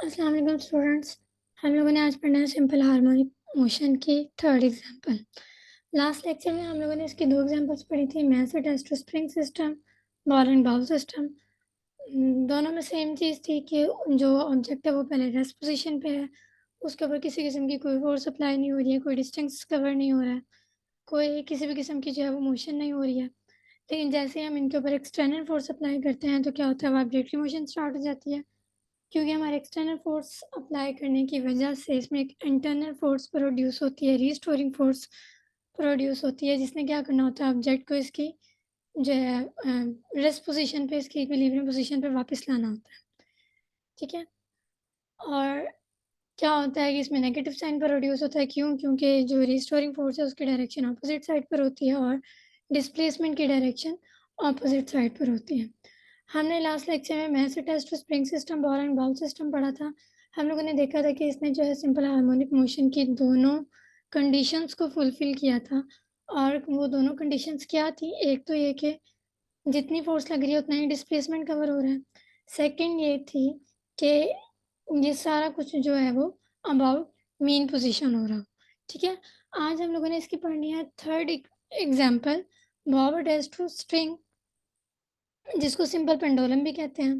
अस्सलाम वालेकुम स्टूडेंट्स। हम लोगों ने आज पढ़ना है सिंपल हार्मोनिक मोशन की थर्ड एग्जांपल। लास्ट लेक्चर में हम लोगों ने इसकी दो एग्जांपल्स पढ़ी थी, mass attached to spring system, ball and bowl system. दोनों में सेम चीज़ थी कि जो ऑब्जेक्ट है वो पहले रेस्ट पोजीशन पे है, उसके ऊपर किसी किस्म की कोई फोर्स अप्लाई नहीं हो रही है, कोई डिस्टेंस कवर नहीं हो रहा है, कोई किसी भी किस्म की जो है वो मोशन नहीं हो रही है। लेकिन जैसे ही हम इनके ऊपर एक्सटर्नल फोर्स अप्लाई करते हैं तो क्या होता है, वाइब्रेटरी मोशन स्टार्ट हो जाती है, क्योंकि हमारे एक्सटर्नल फोर्स अप्लाई करने की वजह से इसमें एक इंटरनल फोर्स प्रोड्यूस होती है, रीस्टोरिंग फोर्स प्रोड्यूस होती है, जिसने क्या करना होता है, ऑब्जेक्ट को इसकी जो है रेस्ट पोजीशन पे, इसकी इक्विलिब्रियम पोजीशन पे वापस लाना होता है। ठीक है। और क्या होता है कि इसमें नेगेटिव साइन प्रोड्यूस होता है, क्योंकि जो रिस्टोरिंग फोर्स है उसकी डायरेक्शन अपोजिट साइड पर होती है और डिस्प्लेसमेंट की डायरेक्शन अपोजिट साइड पर होती है। हमने लास्ट लेक्चर में mass attached to spring system, ball and bowl system पढ़ा था। हम लोगों ने देखा था कि इसने जो है सिंपल हार्मोनिक मोशन की दोनों कंडीशंस को फुलफिल किया था। और वो दोनों कंडीशंस क्या थी? एक तो ये कि जितनी फोर्स लग रही है उतना ही डिस्प्लेसमेंट कवर हो रहा है। सेकंड ये थी कि ये सारा कुछ जो है वो अबाउट मीन पोजीशन हो रहा। ठीक है। आज हम लोगों ने इसकी पढ़नी है third example, bob attached to string, जिसको सिंपल पेंडुलम भी कहते हैं।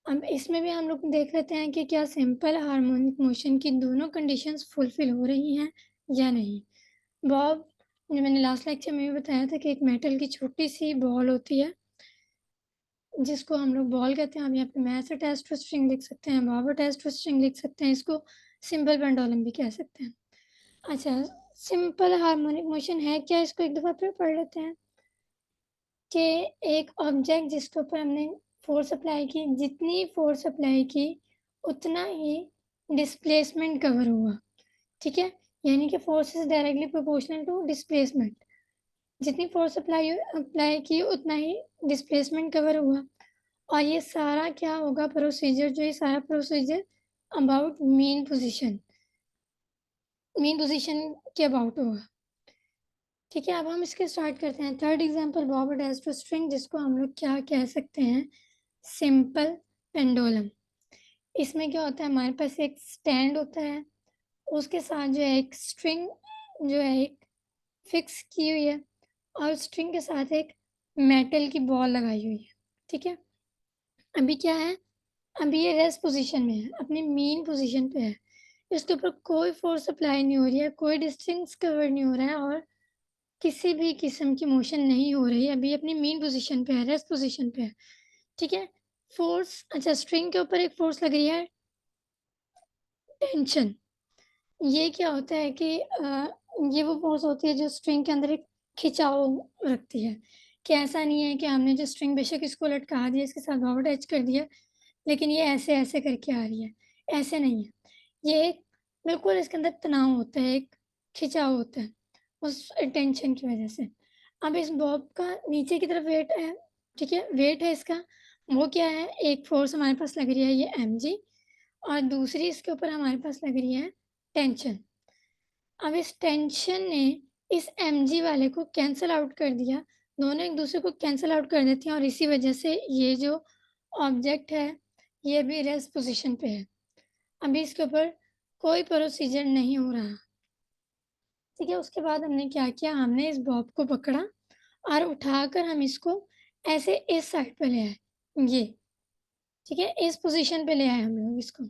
अब इसमें भी हम लोग देख लेते हैं कि क्या सिंपल हार्मोनिक मोशन की दोनों कंडीशंस फुलफिल हो रही हैं या नहीं। बॉब, जो मैंने लास्ट लेक्चर में भी बताया था कि एक मेटल की छोटी सी बॉल होती है जिसको हम लोग बॉल कहते हैं। हम यहाँ पे मैस अटैच्ड टू स्ट्रिंग लिख सकते हैं, बॉब अटैच्ड टू स्ट्रिंग लिख सकते हैं, इसको सिंपल पेंडुलम भी कह सकते हैं। अच्छा, सिंपल हार्मोनिक मोशन है क्या, इसको एक दफ़ा फिर पढ़ लेते हैं कि एक ऑब्जेक्ट जिसके ऊपर हमने फोर्स अप्लाई की, जितनी फोर्स अप्लाई की उतना ही डिस्प्लेसमेंट कवर हुआ। ठीक है। यानी कि force is directly proportional to displacement. जितनी फोर्स अप्लाई अप्लाई की उतना ही डिस्प्लेसमेंट कवर हुआ। और ये सारा क्या होगा प्रोसीजर, जो ये सारा प्रोसीजर अबाउट मीन पोजीशन के अबाउट होगा। ठीक है। अब हम इसके स्टार्ट करते हैं। Third example, bob attached to string, जिसको हम लोग क्या कह सकते हैं, सिंपल पेंडुलम। इसमें क्या होता है, हमारे पास एक स्टैंड होता है, उसके साथ जो है एक स्ट्रिंग जो है एक फिक्स की हुई है, और स्ट्रिंग के साथ एक मेटल की बॉल लगाई हुई है। ठीक है। अभी क्या है, अभी ये रेस्ट पोजीशन में है, अपनी मीन पोजीशन पे है। इसके ऊपर कोई फोर्स अप्लाई नहीं हो रही है, कोई डिस्टेंस कवर नहीं हो रहा है, और किसी भी किस्म की मोशन नहीं हो रही है। अभी अपनी मीन पोजीशन पे है, रेस्ट पोजीशन पे है। ठीक है। फोर्स, अच्छा, स्ट्रिंग के ऊपर एक फोर्स लग रही है, टेंशन। ये क्या होता है कि ये वो फोर्स होती है जो स्ट्रिंग के अंदर एक खिंचाव रखती है, कि ऐसा नहीं है कि हमने जो स्ट्रिंग बेशक इसको लटका दिया, इसके साथ बॉब अटैच कर दिया, लेकिन ये ऐसे ऐसे करके आ रही है। ऐसे नहीं है। ये एक बिल्कुल इसके अंदर तनाव होता है, एक खिंचाव होता है उस टेंशन की वजह से। अब इस बॉब का नीचे की तरफ वेट है। ठीक है। वेट है इसका, वो क्या है, एक फोर्स हमारे पास लग रही है ये mg, और दूसरी इसके ऊपर हमारे पास लग रही है टेंशन। अब इस टेंशन ने इस mg वाले को कैंसल आउट कर दिया, दोनों एक दूसरे को कैंसल आउट कर देती हैं, और इसी वजह से ये जो ऑब्जेक्ट है ये भी रेस्ट पोजीशन पे है। अभी इसके ऊपर कोई प्रोसीजर नहीं हो रहा। ठीक है। उसके बाद हमने क्या किया, हमने इस बॉब को पकड़ा और उठाकर हम इसको ऐसे इस साइड पे ले आए, ये। ठीक है। इस पोजीशन पे ले आए हम लोग इसको,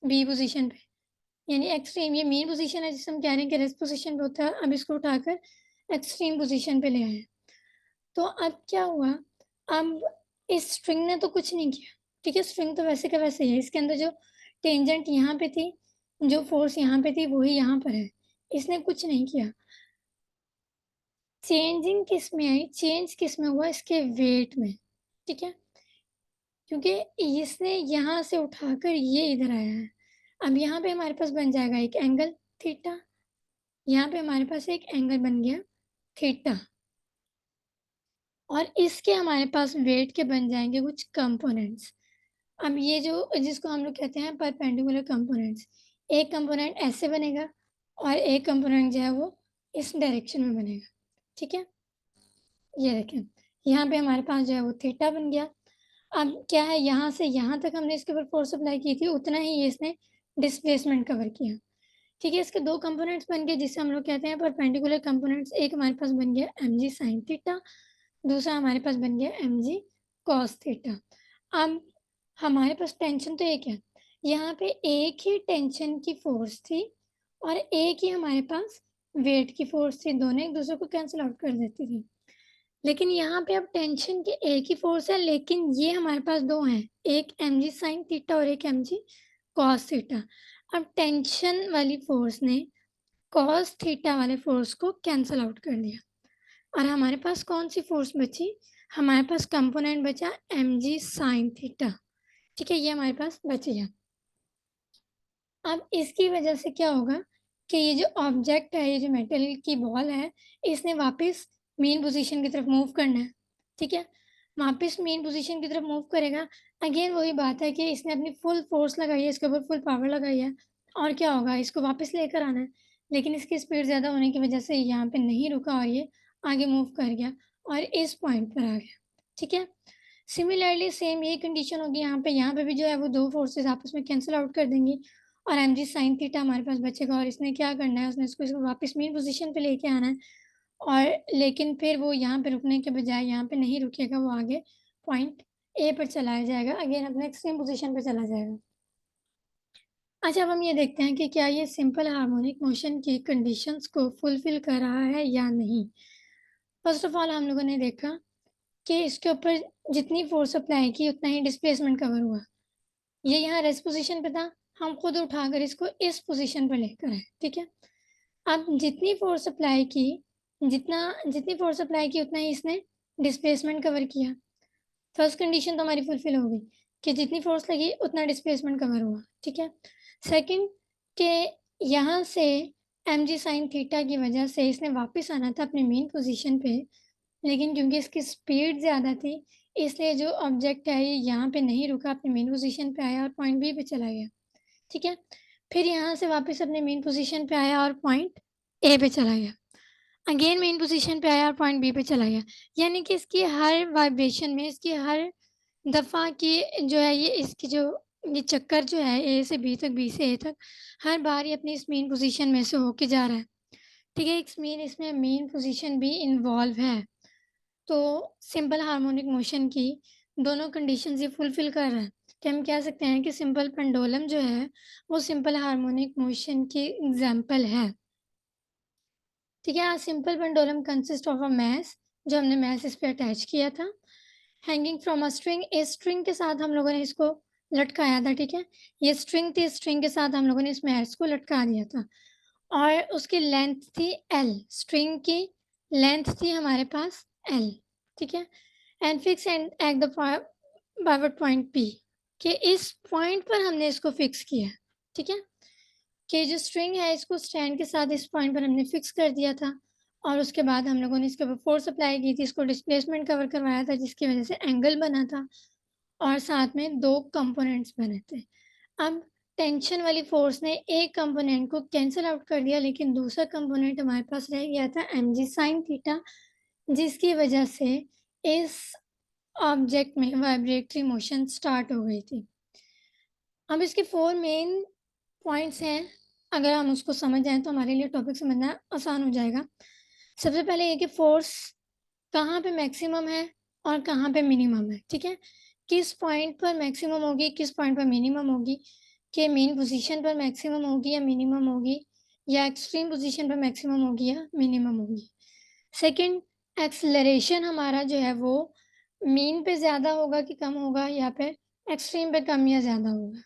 बी पोजीशन पे, यानी एक्सट्रीम। ये मेन पोजीशन है जिसे हम कह रहे हैं कि रेस्ट पोजीशन पे होता है। अब इसको उठाकर एक्सट्रीम पोजीशन पे ले आए। तो अब क्या हुआ, अब इस स्ट्रिंग ने तो कुछ नहीं किया। ठीक है। स्ट्रिंग तो वैसे का वैसे ही है, इसके अंदर जो टेंजेंट यहाँ पे थी, जो फोर्स यहाँ पे थी, वही यहाँ पर है। इसने कुछ नहीं किया। चेंजिंग किस में आई, चेंज किस में हुआ, इसके वेट में। ठीक है। क्योंकि इसने यहाँ से उठाकर ये इधर आया है। अब यहाँ पे हमारे पास बन जाएगा एक एंगल थीटा, यहाँ पे हमारे पास एक एंगल बन गया थीटा, और इसके हमारे पास वेट के बन जाएंगे कुछ कंपोनेंट्स। अब ये जो जिसको हम लोग कहते हैं परपेंडिकुलर कंपोनेंट्स, एक कंपोनेंट ऐसे बनेगा और एक कंपोनेंट जो है वो इस डायरेक्शन में बनेगा। ठीक है। ये देखें, यहाँ पे हमारे पास जो है वो थीटा बन गया। अब क्या है, यहाँ से यहाँ तक हमने इसके ऊपर फोर्स अप्लाई की थी, उतना ही ये इसने डिस्प्लेसमेंट कवर किया। ठीक है, इसके दो कंपोनेंट्स बन गए जिसे हम लोग कहते हैं परपेंडिकुलर कंपोनेंट्स। एक हमारे पास बन गया mg sin थीटा, दूसरा हमारे पास बन गया mg cos थीटा। अब हमारे पास टेंशन तो एक है, यहाँ पे एक ही टेंशन की फोर्स थी और एक ही हमारे पास वेट की फोर्स थी, दोनों एक दूसरे को कैंसिल आउट कर देती थी। लेकिन यहाँ पे अब टेंशन की एक ही फोर्स है, लेकिन ये हमारे पास दो हैं, एक mg sin थीटा और एक mg cos थीटा। अब टेंशन वाली फोर्स ने cos थीटा वाले फोर्स को कैंसिल आउट कर दिया और हमारे पास कौन सी फोर्स बची, हमारे पास कंपोनेंट बचा mg sin थीटा। ठीक है, ये हमारे पास बच गया। अब इसकी वजह से क्या होगा कि ये जो ऑब्जेक्ट है, ये जो मेटल की बॉल है, इसने वापस मेन पोजीशन की तरफ मूव करना है। ठीक है, वापस मेन पोजीशन की तरफ मूव करेगा। अगेन वही बात है कि इसने अपनी फुल फोर्स लगाई है, इसके ऊपर फुल पावर लगाई है, और क्या होगा, इसको वापस लेकर आना है। लेकिन इसकी स्पीड ज़्यादा होने की वजह से यहाँ पे नहीं रुका और ये आगे मूव कर गया और इस पॉइंट पर आ गया। ठीक है, सिमिलरली सेम यही कंडीशन होगी यहाँ पे भी जो है वो दो फोर्सेस आपस में कैंसिल आउट कर देंगी और mg sin थीटा हमारे पास बचेगा और इसने क्या करना है, उसने इसको वापस मेन पोजीशन पे लेके आना है। और लेकिन फिर वो यहाँ पे रुकने के बजाय यहाँ पे नहीं रुकेगा, वो आगे पॉइंट ए पर चलाया जाएगा, अगेन अपने एक्सट्रीम पोजीशन पे चला जाएगा। अच्छा, अब हम ये देखते हैं कि क्या ये सिंपल हार्मोनिक मोशन की कंडीशंस को फुलफिल कर रहा है या नहीं। फर्स्ट ऑफ ऑल हम लोगों ने देखा कि इसके ऊपर जितनी फोर्स अप्लाई की उतना ही डिस्प्लेसमेंट कवर हुआ। ये यहाँ रेस्ट पोजीशन पे था, हम खुद उठाकर इसको इस पोजीशन पर लेकर आए। ठीक है, अब जितनी फोर्स अप्लाई की उतना ही इसने डिस्प्लेसमेंट कवर किया। फर्स्ट कंडीशन तो हमारी फुलफिल हो गई कि जितनी फोर्स लगी उतना डिस्प्लेसमेंट कवर हुआ। ठीक है, सेकंड के यहाँ से mg sin थीटा की वजह से इसने वापस आना था अपने मेन पोजीशन पे, लेकिन क्योंकि इसकी स्पीड ज़्यादा थी इसलिए जो ऑब्जेक्ट है ये यहाँ पे नहीं रुका, अपने मेन पोजीशन पे आया और पॉइंट बी पे चला गया। ठीक है, फिर यहाँ से वापस अपने मेन पोजीशन पे आया और पॉइंट ए पे चला गया, अगेन मेन पोजीशन पे आया और पॉइंट बी पे चला गया। यानी कि इसकी हर वाइब्रेशन में, इसकी हर दफ़ा की जो है, ये इसकी जो ये चक्कर जो है ए से बी तक, बी से ए तक, हर बार ये अपनी इस मेन पोजीशन में से होके जा रहा है। ठीक है, इसमें मेन पोजीशन भी इन्वॉल्व है, तो सिंपल हार्मोनिक मोशन की दोनों कंडीशंस ये फुलफिल कर रहा है कि हम कह सकते हैं कि सिंपल पेंडुलम जो है वो सिंपल हार्मोनिक मोशन की एग्जांपल है। ठीक है, simple pendulum consist of a mass, जो हमने मैस इस पे अटैच किया था, हैंगिंग फ्रॉम अ स्ट्रिंग। इस स्ट्रिंग के साथ हम लोगों ने इसको लटकाया था। ठीक है, ये स्ट्रिंग थी, स्ट्रिंग के साथ हम लोगों ने इस मैस को लटका दिया था और उसकी लेंथ थी एल, स्ट्रिंग की लेंथ थी हमारे पास एल। ठीक है, and fix and at the pivot point P, कि इस पॉइंट पर हमने इसको फिक्स किया। ठीक है, कि जो स्ट्रिंग है इसको स्टैंड के साथ इस पॉइंट पर हमने फिक्स कर दिया था और उसके बाद हम लोगों ने इसके ऊपर फोर्स अप्लाई की थी, इसको डिस्प्लेसमेंट कवर करवाया था जिसकी वजह से एंगल बना था और साथ में दो कंपोनेंट्स बने थे। अब टेंशन वाली फोर्स ने एक कंपोनेंट को कैंसिल आउट कर दिया, लेकिन दूसरा कंपोनेंट हमारे पास रह गया था mg sin थीटा, जिसकी वजह से इस ऑब्जेक्ट में वाइब्रेटरी मोशन स्टार्ट हो गई थी। अब इसके 4 मेन पॉइंट्स हैं, अगर हम उसको समझ जाएँ तो हमारे लिए टॉपिक समझना आसान हो जाएगा। सबसे पहले ये कि फोर्स कहाँ पे मैक्सिमम है और कहाँ पे मिनिमम है। ठीक है, किस पॉइंट पर मैक्सिमम होगी, किस पॉइंट पर मिनिमम होगी, कि मेन पोजीशन पर मैक्सिमम होगी या मिनिमम होगी, या एक्सट्रीम पोजीशन पर मैक्सिमम होगी या मिनिमम होगी। सेकंड, एक्सेलरेशन हमारा जो है वो मीन पे ज़्यादा होगा कि कम होगा, या फिर एक्सट्रीम पे कम या ज़्यादा होगा।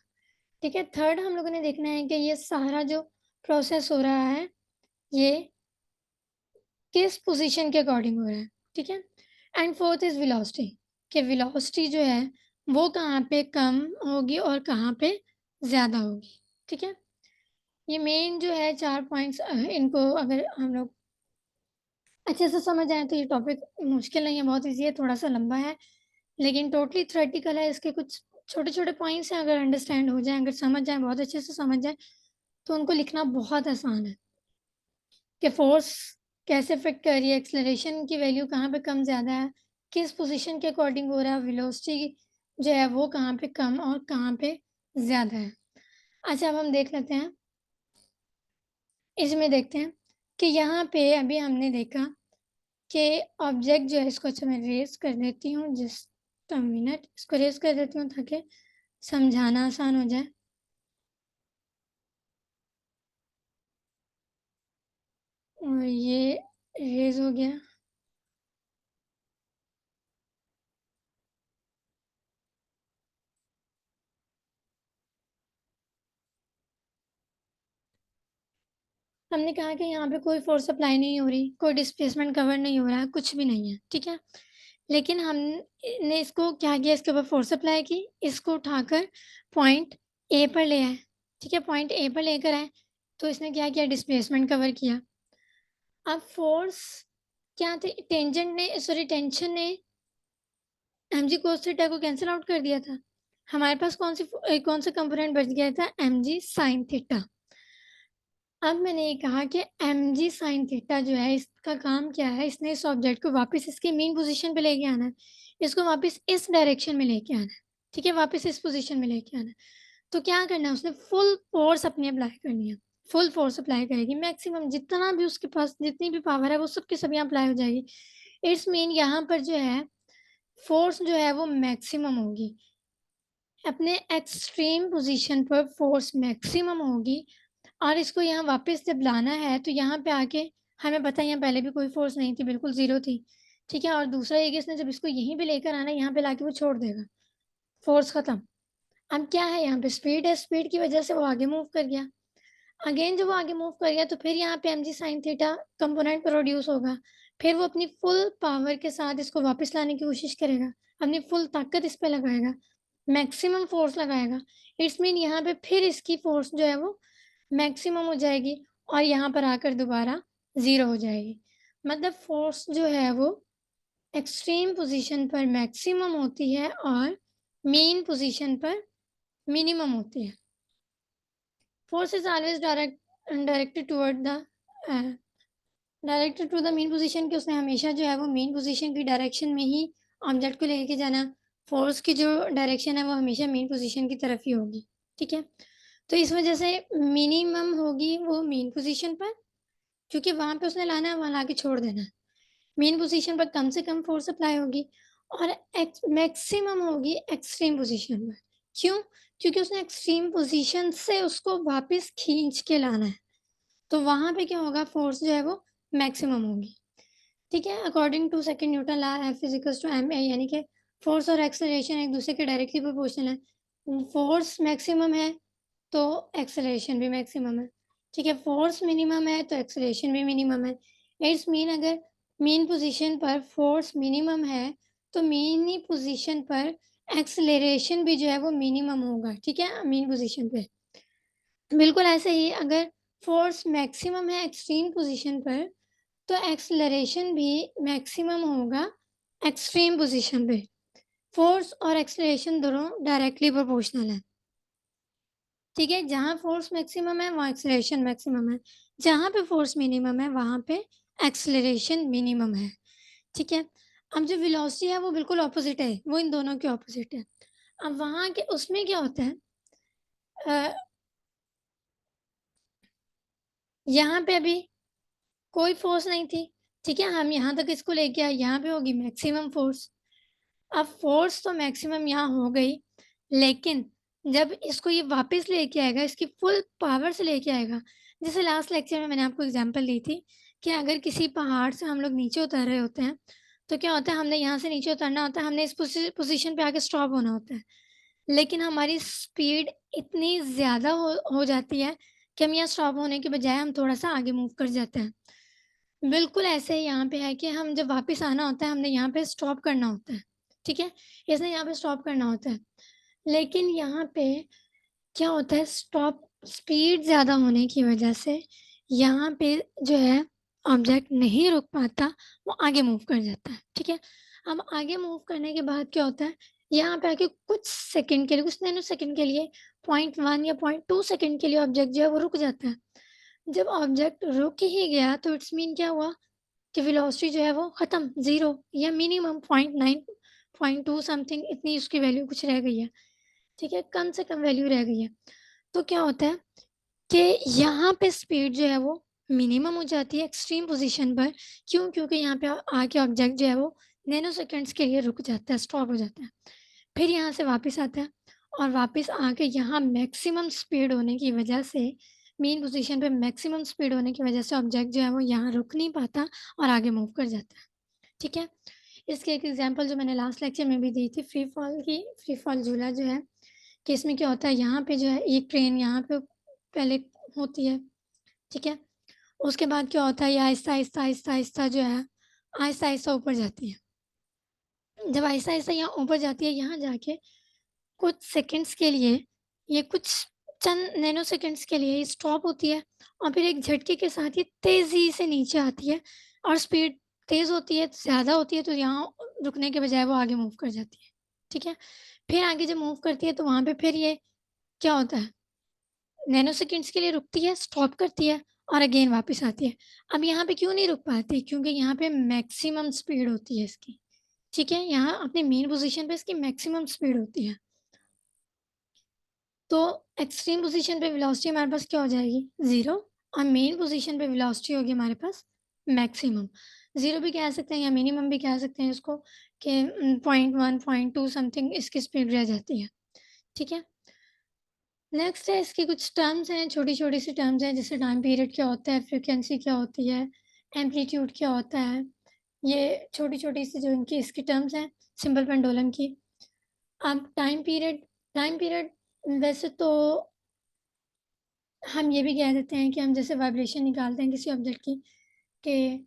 ठीक है, थर्ड हम लोगों ने देखना है कि ये सारा जो प्रोसेस हो रहा है ये किस पोजीशन के अकॉर्डिंग हो रहा है। ठीक है, एंड फोर्थ इज़ वेलोसिटी, कि वेलोसिटी जो है वो कहाँ पे कम होगी और कहाँ पे ज़्यादा होगी। ठीक है, ये मेन जो है 4 पॉइंट्स, इनको अगर हम लोग अच्छे से समझ आएँ तो ये टॉपिक मुश्किल नहीं है, बहुत ईज़ी है, थोड़ा-सा लंबा है, लेकिन टोटली थ्योरेटिकल है। इसके कुछ छोटे-छोटे पॉइंट्स हैं, अगर अंडरस्टैंड हो जाएँ, अगर समझ जाएँ, बहुत अच्छे से समझ जाएँ, तो उनको लिखना बहुत आसान है कि फ़ोर्स कैसे इफ़ेक्ट कर रही है, एक्सेलरेशन की वैल्यू कहाँ पे कम ज़्यादा है, किस पोज़ीशन के अकॉर्डिंग हो रहा है, वेलोसिटी जो है वो कहाँ पे कम और कहाँ पे ज़्यादा है। अच्छा, अब हम देख लेते हैं, इसमें देखते हैं कि यहाँ पे अभी हमने देखा कि ऑब्जेक्ट जो है, इसको अच्छा मैं रेज़ कर देती हूँ, जस्ट अ मिनट, इसको रेज़ कर देती हूँ ताकि समझाना आसान हो जाए। और ये रेज़ हो गया। हमने कहा कि यहाँ पे कोई फ़ोर्स अप्लाई नहीं हो रही, कोई डिस्प्लेसमेंट कवर नहीं हो रहा है, कुछ भी नहीं है, ठीक है? लेकिन हमने इसको क्या किया, इसके ऊपर फ़ोर्स अप्लाई की, इसको उठाकर पॉइंट ए पर ले आए, ठीक है? पॉइंट ए पर लेकर आए, तो इसने क्या किया, डिस्प्लेसमेंट कवर किया। अब फ़ोर्स क्या थे, टेंशन ने mg cos थीटा को कैंसल आउट कर दिया था। हमारे पास कौन सा कंपोनेंट बच गया था, mg sin थीटा। अब मैंने ये कहा कि mg sin थीटा जो है, इसका काम क्या है, इसने इस ऑब्जेक्ट को वापस इसकी मेन पोजीशन पे लेके आना है। इसको वापस इस डायरेक्शन में लेके आना है, ठीक है? वापस इस पोजीशन में लेके आना है। तो क्या करना है, उसने फुल फ़ोर्स अपनी अप्लाई करनी है। फुल फ़ोर्स अप्लाई करेगी, मैक्सिमम जितना भी उसके पास जितनी भी पावर है, वो सब की सब यहाँ अप्लाई हो जाएगी। इट्स मीन यहाँ पर जो है, फ़ोर्स जो है वो मैक्सिमम होगी। अपने एक्सट्रीम पोज़ीशन पर फ़ोर्स मैक्सिमम होगी, और इसको यहाँ वापस जब लाना है, तो यहाँ पे आके हमें पता है यहाँ पहले भी कोई फ़ोर्स नहीं थी, बिल्कुल ज़ीरो थी, ठीक है? और दूसरा ये कि इसने जब इसको यहीं पे लेकर आना है, यहाँ पे लाके वो छोड़ देगा, फ़ोर्स खत्म। अब क्या है, यहाँ पे स्पीड है, स्पीड की वज़ह से वो आगे मूव कर गया। अगेन जब वो आगे मूव कर गया, तो फिर यहाँ पे mg sin theta component produce होगा। फिर वो अपनी फुल पावर के साथ इसको वापस लाने की कोशिश करेगा, अपनी फुल ताकत इस पे लगाएगा, मैक्सिमम फ़ोर्स लगाएगा। इट्स मीन यहाँ पे फिर इसकी फ़ोर्स जो है वो मैक्सिमम हो जाएगी, और यहाँ पर आकर दोबारा ज़ीरो हो जाएगी। मतलब फ़ोर्स जो है वो एक्सट्रीम पोज़ीशन पर मैक्सिमम होती है और मीन पोज़ीशन पर मिनिमम होती है। Force is always directed toward the directed to the mean position, कि उसने हमेशा जो है वो मेन पोजीशन की डायरेक्शन में ही ऑब्जेक्ट को लेके जाना। फोर्स की जो डायरेक्शन है वो हमेशा मेन पोजीशन की तरफ ही होगी, ठीक है? तो इस वजह से मिनिमम होगी वो मेन पोजीशन पर, क्योंकि वहाँ पे उसने लाना है, वहाँ लाके छोड़ देना है। मेन पोजीशन पर कम से कम फोर्स अप्लाई होगी, और मैक्सिमम होगी एक्सट्रीम पोजीशन पर। क्यों? क्योंकि उसने एक्सट्रीम पोजीशन से उसको वापस खींच के लाना है। तो वहाँ पे क्या होगा, फ़ोर्स जो है वो मैक्सिमम होगी, ठीक है? According to second Newton law, F is equals to ma, यानी कि फ़ोर्स और एक्सेलरेशन एक दूसरे के डायरेक्टली प्रोपोर्शनल है। फ़ोर्स मैक्सिमम है, तो एक्सेलरेशन भी मैक्सिमम है, ठीक है? फ़ोर्स मिनिमम है, तो एक्सेलरेशन भी मिनिमम है। इट्स मीन अगर मेन पोज़ीशन पर फ़ोर्स मिनिमम है, तो मेन ही पोज़ीशन पर एक्सेलरेशन भी जो है वो मिनिमम होगा, ठीक है? मेन पोज़ीशन पे। बिल्कुल ऐसे ही अगर फ़ोर्स मैक्सिमम है एक्सट्रीम पोज़ीशन पर, तो एक्सेलरेशन भी मैक्सिमम होगा एक्सट्रीम पोज़ीशन पे। फ़ोर्स और एक्सेलरेशन दोनों डायरेक्टली प्रोपोर्शनल हैं, ठीक है? जहाँ फ़ोर्स मैक्सिमम है, वहाँ एक्सेलरेशन मैक्सिमम है। जहाँ पे फ़ोर्स मिनिमम है, वहाँ पे एक्सेलरेशन मिनिमम है, ठीक है? अब जो वेलोसिटी है, वो बिल्कुल ऑपोज़िट है, वो इन दोनों के ऑपोज़िट है। अब वहाँ के उसमें क्या होता है, अ, यहाँ पे अभी कोई फ़ोर्स नहीं थी, ठीक है? हम यहाँ तक इसको लेके आए, यहाँ पे होगी मैक्सिमम फ़ोर्स। अब फ़ोर्स तो मैक्सिमम यहाँ हो गई, लेकिन जब इसको ये वापस लेके आएगा, इसकी फुल पावर से लेके आएगा, जैसे लास्ट लेक्चर में मैंने आपको एग्ज़ाम्पल दी थी कि अगर किसी पहाड़ से हम लोग नीचे उतर रहे होते हैं, तो क्या होता है, हमने यहाँ से नीचे उतरना होता है, हमने इस पोज़ीशन पे आके स्टॉप होना होता है। लेकिन हमारी स्पीड इतनी ज़्यादा हो जाती है कि हम यहाँ स्टॉप होने के बजाय हम थोड़ा-सा आगे मूव कर जाते हैं। बिल्कुल ऐसे ही यहाँ पे है कि हम जब वापस आना होता है, हमने यहाँ पे स्टॉप करना होता है, ठीक है? इसने यहाँ पे स्टॉप करना होता है। लेकिन यहाँ पे क्या होता है, स्टॉप स्पीड ज़्यादा होने की वजह से यहाँ पे जो है ऑब्जेक्ट नहीं रुक पाता, वो आगे मूव कर जाता है, ठीक है? अब आगे मूव करने के बाद क्या होता है, यहाँ पे आके कुछ सेकंड के लिए, कुछ नैनो सेकंड के लिए, 0.1 या 0.2 सेकंड के लिए ऑब्जेक्ट जो है वो रुक जाता है। जब ऑब्जेक्ट रुक ही गया, तो इट्स मीन क्या हुआ कि वेलोसिटी जो है वो खत्म, 0 या मिनिमम 0.2 समथिंग इतनी उसकी वैल्यू कुछ रह गई है, ठीक है, कम से कम वैल्यू रह गई है। तो क्या होता है कि यहाँ पे स्पीड जो है वो मिनिमम हो जाती है एक्सट्रीम पोजीशन पर। क्यों? क्योंकि यहाँ पे आके ऑब्जेक्ट जो है वो नैनो सेकेंड्स के लिए रुक जाता है, स्टॉप हो जाता है। फिर यहाँ से वापस आता है और वापस आके यहाँ मैक्सिमम स्पीड होने की वजह से, मेन पोजीशन पे मैक्सिमम स्पीड होने की वजह से ऑब्जेक्ट जो है वो यहाँ रुक नहीं पाता और आगे मूव कर जाता है, ठीक है। इसकी एक एग्जांपल जो मैंने लास्ट लेक्चर में भी दी थी, फ्री फॉल की, फ्री फॉल झूला जो है, कि इसमें क्या होता है, यहाँ पे जो है एक ट्रेन यहाँ पे पहले होती है, ठीक है। उसके बाद क्या होता है, ये आहिस्ता आहिस्ता आहिस्ता आहिस्ता जो है आहिस्ता आहिस्ता ऊपर जाती है। जब आहिस्ता आहिस्ता यहाँ ऊपर जाती है, यहाँ जाके कुछ सेकंड्स के लिए, ये कुछ चंद नैनो सेकंड्स के लिए स्टॉप होती है और फिर एक झटके के साथ ये तेज़ी से नीचे आती है और स्पीड तेज़ होती है, ज़्यादा होती है, तो यहाँ रुकने के बजाय वो आगे मूव कर जाती है, ठीक है। फिर आगे जब मूव करती है तो वहाँ पे फिर ये क्या होता है, नैनो सेकंड्स के लिए रुकती है, स्टॉप करती है और अगेन वापस आती है। अब यहाँ पे क्यों नहीं रुक पाती? क्योंकि यहाँ पे मैक्सिमम स्पीड होती है इसकी, ठीक है। यहाँ अपनी मेन पोज़ीशन पे इसकी मैक्सिमम स्पीड होती है। तो एक्सट्रीम पोजीशन पे वेलोसिटी हमारे पास क्या हो जाएगी, 0, और मेन पोजीशन पे वेलोसिटी होगी हमारे पास मैक्सिमम। 0 भी कह सकते हैं या मिनिमम भी कह सकते हैं इसको, कि 0.1 0.2 समथिंग इसकी स्पीड रह जाती है, ठीक है। नेक्स्ट है, इसकी कुछ टर्म्स हैं, छोटी-छोटी सी टर्म्स हैं, जैसे टाइम पीरियड क्या होता है, फ्रीक्वेंसी क्या होती है, एम्पलीट्यूड क्या होता है। ये छोटी-छोटी सी जो इनकी इसकी टर्म्स हैं सिंपल पेंडुलम की। अब टाइम पीरियड वैसे तो हम ये भी कह देते हैं कि हम जैसे वाइब्रेशन निकालते हैं किसी ऑब्जेक्ट की, कि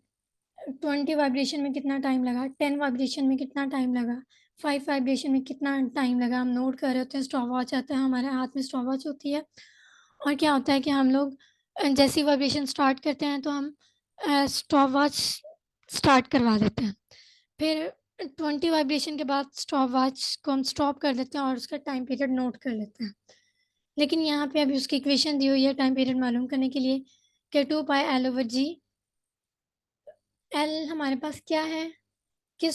20 वाइब्रेशन में कितना टाइम लगा, 10 वाइब्रेशन में कितना टाइम लगा, 5 वाइब्रेशन में कितना टाइम लगा, हम नोट कर रहे होते हैं, स्टॉप वॉच आता है, हमारे हाथ में स्टॉप वॉच होती है। और क्या होता है कि हम लोग जैसे ही वाइब्रेशन स्टार्ट करते हैं तो हम स्टॉप वॉच स्टार्ट करवा देते हैं। फिर 20 वाइब्रेशन के बाद स्टॉप वॉच को हम स्टॉप कर देते हैं और उसका टाइम पीरियड नोट कर लेते हैं। लेकिन यहाँ पे अभी उसकी इक्वेशन दी हुई है टाइम पीरियड मालूम करने के लिए, कि 2 पाई L/G। L हमारे पास क्या है, कि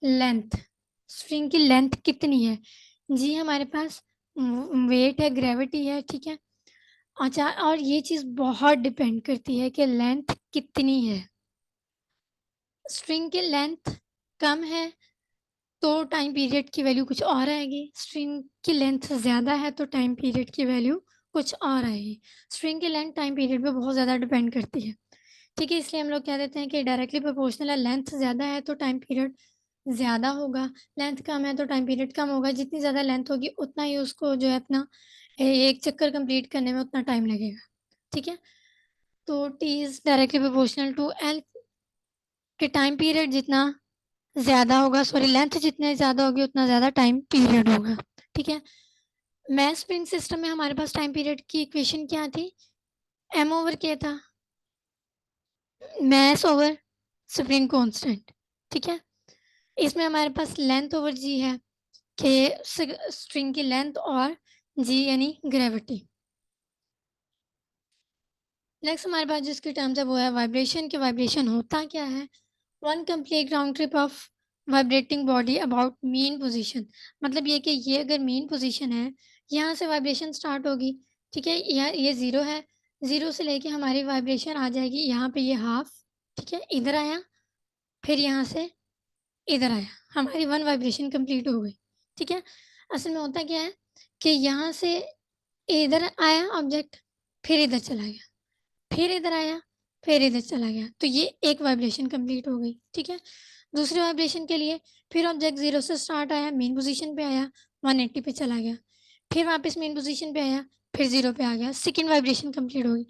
लेंथ स्ट्रिंग की लेंथ कितनी है। G हमारे पास वेट है, ग्रेविटी है, ठीक है। अच्छा, और ये चीज़ बहुत डिपेंड करती है कि लेंथ कितनी है। स्ट्रिंग की लेंथ कम है तो टाइम पीरियड की वैल्यू कुछ और आएगी, स्ट्रिंग की लेंथ ज़्यादा है तो टाइम पीरियड की वैल्यू कुछ और आएगी। स्ट्रिंग की लेंथ टाइम पीरियड पे बहुत ज़्यादा डिपेंड करती है, ठीक है। इसलिए हम लोग कह देते हैं कि डायरेक्टली प्रोपोर्शनल है, लेंथ ज़्यादा है तो टाइम पीरियड ज़्यादा होगा, लेंथ कम है तो टाइम पीरियड कम होगा। जितनी ज़्यादा लेंथ होगी उतना ही उसको जो है अपना एक चक्कर कंप्लीट करने में उतना टाइम लगेगा, ठीक है। तो T is directly proportional to l, कि टाइम पीरियड जितना ज़्यादा होगा, सॉरी लेंथ जितनी ज़्यादा होगी उतना ज़्यादा टाइम पीरियड होगा, ठीक है। मैस स्प्रिंग सिस्टम में हमारे पास टाइम पीरियड की इक्वेशन क्या थी, एम ओवर क्या था, मैस ओवर स्प्रिंग कांस्टेंट, ठीक है। इसमें हमारे पास लेंथ ओवर जी है, कि स्ट्रिंग की लेंथ और जी यानी ग्रेविटी। नेक्स्ट हमारे पास जिसकी टर्म्स है वो है वाइब्रेशन। कि वाइब्रेशन होता क्या है, one complete round trip of vibrating body about mean position. मतलब ये कि ये अगर मीन पोजीशन है, यहाँ से वाइब्रेशन स्टार्ट होगी, ठीक है। ये 0 है, 0 से लेके हमारी वाइब्रेशन आ जाएगी यहाँ पे, ये हाफ, ठीक है, इधर आया, फिर यहाँ से इधर आया, हमारी 1 वाइब्रेशन कंप्लीट हो गई, ठीक है। असल में होता क्या है कि यहाँ से इधर आया ऑब्जेक्ट, फिर इधर चला गया, फिर इधर आया, फिर इधर चला गया, तो ये एक वाइब्रेशन कंप्लीट हो गई, ठीक है। दूसरे वाइब्रेशन के लिए फिर ऑब्जेक्ट 0 से स्टार्ट आया, मेन पोजीशन पे आया, 180 पे चला गया, फिर वापस मेन पोजीशन पे आया, फिर 0 पे आ गया, सेकंड वाइब्रेशन कंप्लीट हो गई।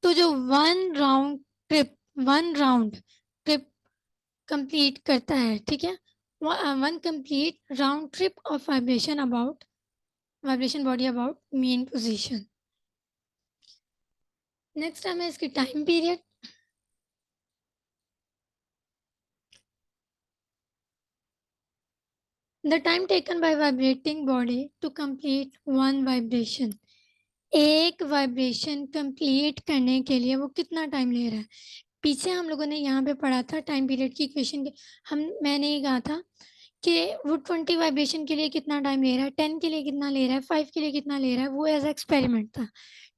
तो जो वन राउंड ट्रिप कंप्लीट करता है, ठीक है, one complete round trip of vibration body about mean position. Next हमें इसकी time period. The time taken by vibrating body to complete one vibration. एक वाइब्रेशन कंप्लीट करने के लिए वो कितना टाइम ले रहा है। पीछे हम लोगों ने यहाँ पे पढ़ा था टाइम पीरियड की इक्वेशन के, मैंने ये कहा था कि वो 20 वाइब्रेशन के लिए कितना टाइम ले रहा है, 10 के लिए कितना ले रहा है, 5 के लिए कितना ले रहा है, वो एज एक्सपेरिमेंट था,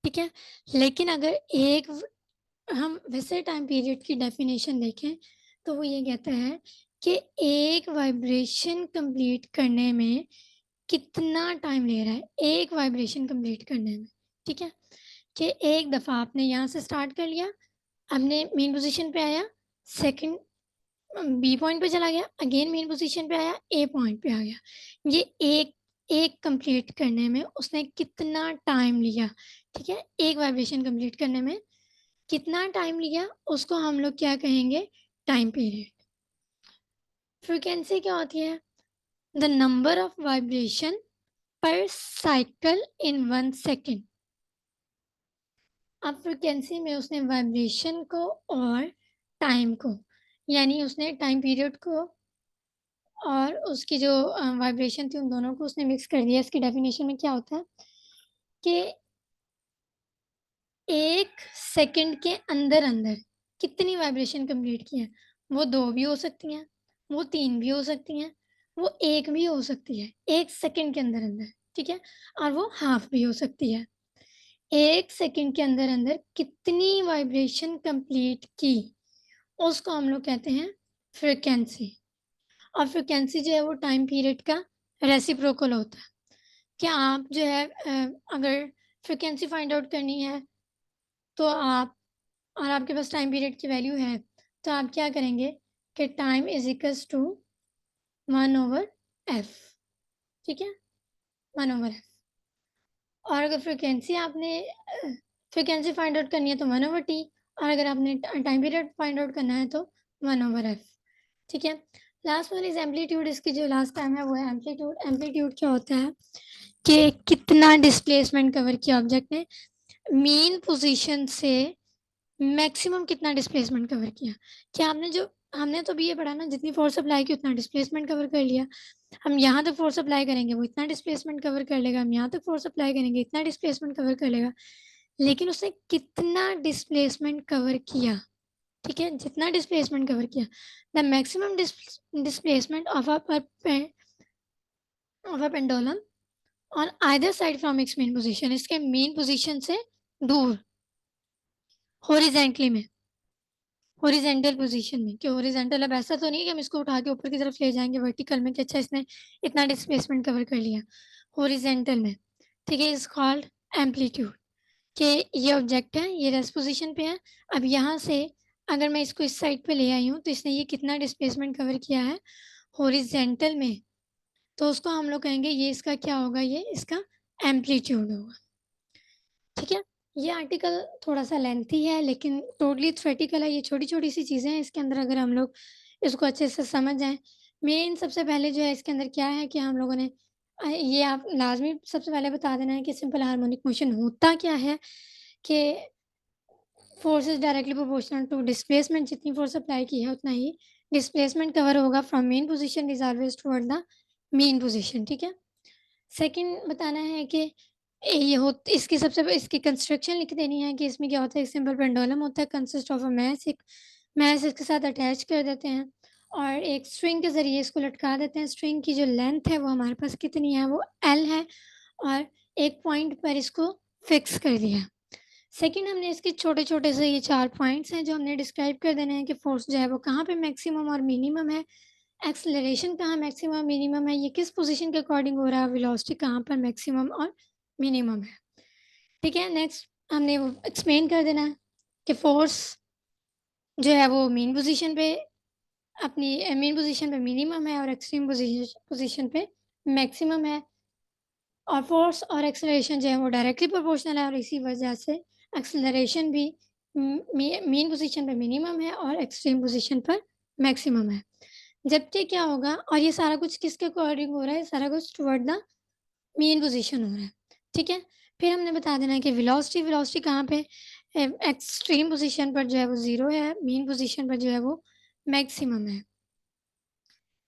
ठीक है। लेकिन अगर हम वैसे टाइम पीरियड की डेफिनेशन देखें तो वो ये कहता है कि एक वाइब्रेशन कंप्लीट करने में कितना टाइम ले रहा है, एक वाइब्रेशन कंप्लीट करने में, ठीक है। कि एक दफ़ा आपने यहाँ से स्टार्ट कर लिया, आपने मेन पोजीशन पे आया, सेकंड बी पॉइंट पे चला गया, अगेन मेन पोजीशन पे आया, ए पॉइंट पे आ गया। ये एक एक कंप्लीट करने में उसने कितना टाइम लिया, ठीक है। एक वाइब्रेशन कंप्लीट करने में कितना टाइम लिया, उसको हम लोग क्या कहेंगे, टाइम पीरियड। फ्रीक्वेंसी क्या होती है, द नंबर ऑफ वाइब्रेशन पर साइकिल इन 1 सेकेंड। अब फ्रीक्वेंसी में उसने वाइब्रेशन को और टाइम को, यानी उसने टाइम पीरियड को और उसकी जो वाइब्रेशन थी उन दोनों को उसने मिक्स कर दिया। इसकी डेफिनेशन में क्या होता है कि 1 सेकंड के अंदर अंदर कितनी वाइब्रेशन कंप्लीट की है, वो 2 भी हो सकती हैं, वो 3 भी हो सकती हैं, वो 1 भी हो सकती है 1 सेकंड के अंदर अंदर, ठीक है। और वो हाफ भी हो सकती है। 1 सेकंड के अंदर अंदर कितनी वाइब्रेशन कंप्लीट की, उसको हम लोग कहते हैं फ्रीक्वेंसी। और फ्रीक्वेंसी जो है वो टाइम पीरियड का रेसिप्रोकल होता है। क्या आप जो है अगर फ्रीक्वेंसी फाइंड आउट करनी है तो आप, और आपके पास टाइम पीरियड की वैल्यू है, तो आप क्या करेंगे कि time is equals to 1/f, ठीक है, 1/f। और अगर फ्रीक्वेंसी आपने फ्रीक्वेंसी फाइंड आउट करनी है तो 1/t, और अगर आपने टाइम पीरियड फाइंड आउट करना है तो 1/f, ठीक है। Last one is amplitude. इसकी जो लास्ट टाइम है वो है एम्पलीट्यूड। एम्पलीट्यूड क्या होता है कि कितना डिस्प्लेसमेंट कवर किया ऑब्जेक्ट ने, मेन पोजीशन से मैक्सिमम कितना डिस्प्लेसमेंट कवर किया। क्या हमने तो भी ये पढ़ा ना, जितनी फोर्स अप्लाई की उतना डिस्प्लेसमेंट कवर कर लिया। हम यहाँ तक फोर्स अप्लाई करेंगे वो इतना डिस्प्लेसमेंट कवर कर लेगा, हम यहाँ तक फोर्स अप्लाई करेंगे इतना डिस्प्लेसमेंट कवर कर लेगा। लेकिन उसने कितना डिस्प्लेसमेंट कवर किया, ठीक है, जितना डिस्प्लेसमेंट कवर किया, the maximum displacement of a pendulum on either side from its main position, इसके मेन पोजीशन से दूर, हॉरिजेंटली में, हॉरिजेंटल पोजीशन में। कि हॉरिजेंटल अब ऐसा तो नहीं है कि हम इसको उठा के ऊपर की तरफ ले जाएंगे वर्टिकल में कि अच्छा इसने इतना डिस्प्लेसमेंट कवर कर लिया, हॉरिजेंटल में, ठीक है, इज कॉल्ड एम्पलीट्यूड। कि ये ऑब्जेक्ट है, ये रेस्ट पोजीशन पे है, अब यहाँ से अगर मैं इसको इस साइड पे ले आई हूँ तो इसने ये कितना डिस्प्लेसमेंट कवर किया है हॉरिजेंटल में, तो उसको हम लोग कहेंगे ये इसका क्या होगा, ये इसका एम्पलीट्यूड होगा, ठीक है। ये आर्टिकल थोड़ा सा लेंथी है लेकिन टोटली थ्योरेटिकल है। ये छोटी छोटी सी चीज़ें हैं इसके अंदर, अगर हम लोग इसको अच्छे से समझ जाएं। मेन सबसे पहले जो है इसके अंदर क्या है कि हम लोगों ने ये आप लाजमी सबसे पहले बता देना है कि सिंपल हार्मोनिक मोशन होता क्या है, कि force is directly proportional to displacement, जितनी फोर्स अप्लाई की है उतना ही डिस्प्लेसमेंट कवर होगा from mean position is always toward the mean position, ठीक है। सेकंड बताना है कि ये हो इसकी सबसे इसकी कंस्ट्रक्शन लिख देनी है कि इसमें क्या होता है, एक सिंपल पेंडुलम होता है, कंसिस्ट ऑफ अ मैस, एक मैस इसके साथ अटैच कर देते हैं और एक स्ट्रिंग के ज़रिए इसको लटका देते हैं। स्ट्रिंग की जो लेंथ है वो हमारे पास कितनी है, वो एल है, और एक पॉइंट पर इसको फिक्स कर दिया। सेकंड हमने इसके छोटे छोटे से ये 4 पॉइंट्स हैं जो हमने डिस्क्राइब कर देने हैं कि फोर्स जो है वो कहाँ पे मैक्सिमम और मिनिमम है, एक्सेलरेशन कहाँ मैक्सिमम मिनिमम है, ये किस पोजीशन के अकॉर्डिंग हो रहा है, वेलोसिटी कहाँ पर मैक्सिमम और मिनिमम है, ठीक है। नेक्स्ट हमने वो एक्सप्लेन कर देना है कि फोर्स जो है वो मेन पोजीशन पे अपनी मेन पोजीशन पे मिनिमम है और एक्सट्रीम पोजीशन पे मैक्सिमम है, और फोर्स और एक्सेलरेशन जो है वो डायरेक्टली प्रोपोर्शनल है और इसी वजह से एक्सेलरेशन भी मेन पोजीशन पे मिनिमम है और एक्सट्रीम पोजीशन पर मैक्सिमम है। जबकि क्या होगा, और ये सारा कुछ किसके अकॉर्डिंग हो रहा है, सारा कुछ टुवर्ड द मेन पोजीशन हो रहा है, ठीक है। फिर हमने बता देना है कि वेलोसिटी, वेलोसिटी कहाँ पे, एक्सट्रीम पोजीशन पर जो है वो 0 है, मेन पोजीशन पर जो है वो मैक्सिमम है।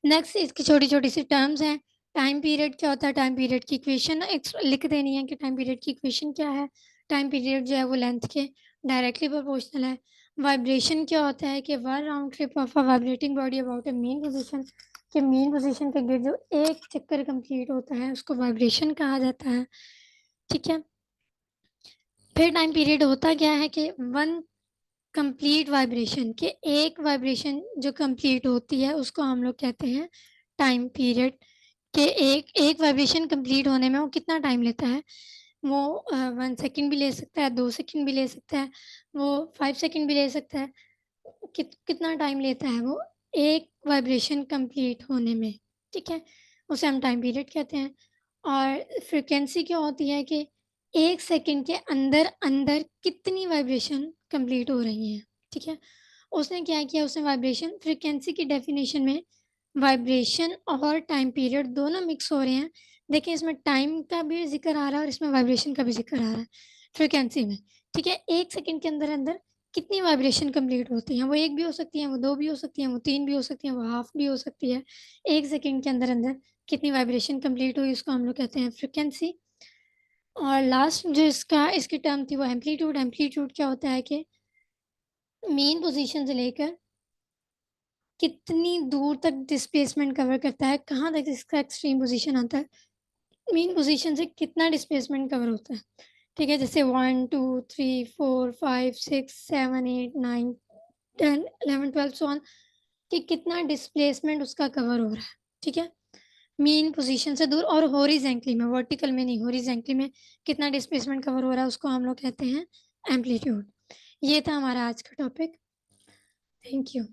नेक्स्ट इसकी छोटी-छोटी सी टर्म्स हैं। टाइम पीरियड क्या होता है, टाइम पीरियड की इक्वेशन लिख देनी है कि टाइम पीरियड की इक्वेशन क्या है। टाइम पीरियड जो है वो लेंथ के डायरेक्टली प्रोपोर्शनल है। वाइब्रेशन क्या होता है कि 1 round trip of a vibrating body about a main position, कि मीन पोजीशन के गिर्द जो एक चक्कर कंप्लीट होता है उसको वाइब्रेशन कहा जाता है। ठीक है, फिर टाइम पीरियड होता क्या है कि वन कंप्लीट वाइब्रेशन के एक वाइब्रेशन जो कंप्लीट होती है उसको हम लोग कहते हैं टाइम पीरियड। के एक एक वाइब्रेशन कंप्लीट होने में वो कितना टाइम लेता है, वो 1 सेकेंड भी ले सकता है, 2 सेकेंड भी ले सकता है, वो 5 सेकेंड भी ले सकता है। कितना टाइम लेता है वो एक वाइब्रेशन कंप्लीट होने में। ठीक है, उसे हम टाइम पीरियड कहते हैं। और फ्रिक्वेंसी क्या होती है कि 1 सेकेंड के अंदर अंदर कितनी वाइब्रेशन कंप्लीट हो रही हैं। ठीक है, उसने क्या किया, उसने वाइब्रेशन फ्रिक्वेंसी की डेफिनेशन में वाइब्रेशन और टाइम पीरियड दोनों मिक्स हो रहे हैं। देखिए इसमें टाइम का भी जिक्र आ रहा है और इसमें वाइब्रेशन का भी जिक्र आ रहा है फ्रिक्वेंसी में। ठीक है, 1 सेकेंड के अंदर अंदर कितनी वाइब्रेशन कंप्लीट होती हैं, वो एक भी हो सकती है, वो दो भी हो सकती हैं, वो तीन भी हो सकती हैं, वो हाफ भी हो सकती है। 1 सेकेंड के अंदर अंदर कितनी वाइब्रेशन कंप्लीट हुई उसको हम लोग कहते हैं फ्रिक्वेंसी। और लास्ट जो इसकी टर्म थी वो एम्पलीट्यूड। एम्पलीट्यूड क्या होता है कि मेन पोजीशन से लेकर कितनी दूर तक डिस्प्लेसमेंट कवर करता है, कहाँ तक इसका एक्सट्रीम पोजीशन आता है, मेन पोजीशन से कितना डिस्प्लेसमेंट कवर होता है। ठीक है, जैसे 1 2 3 4 5 6 7 8 9 10 11 12 सो ऑन, कि कितना डिस्प्लेसमेंट उसका कवर हो रहा है। ठीक है, मेन पोजीशन से दूर। और हॉरिजेंटली में, वर्टिकल में नहीं, हॉरिजेंटली में कितना डिस्प्लेसमेंट कवर हो रहा है उसको हम लोग कहते हैं एम्पलीट्यूड। ये था हमारा आज का टॉपिक। Thank you.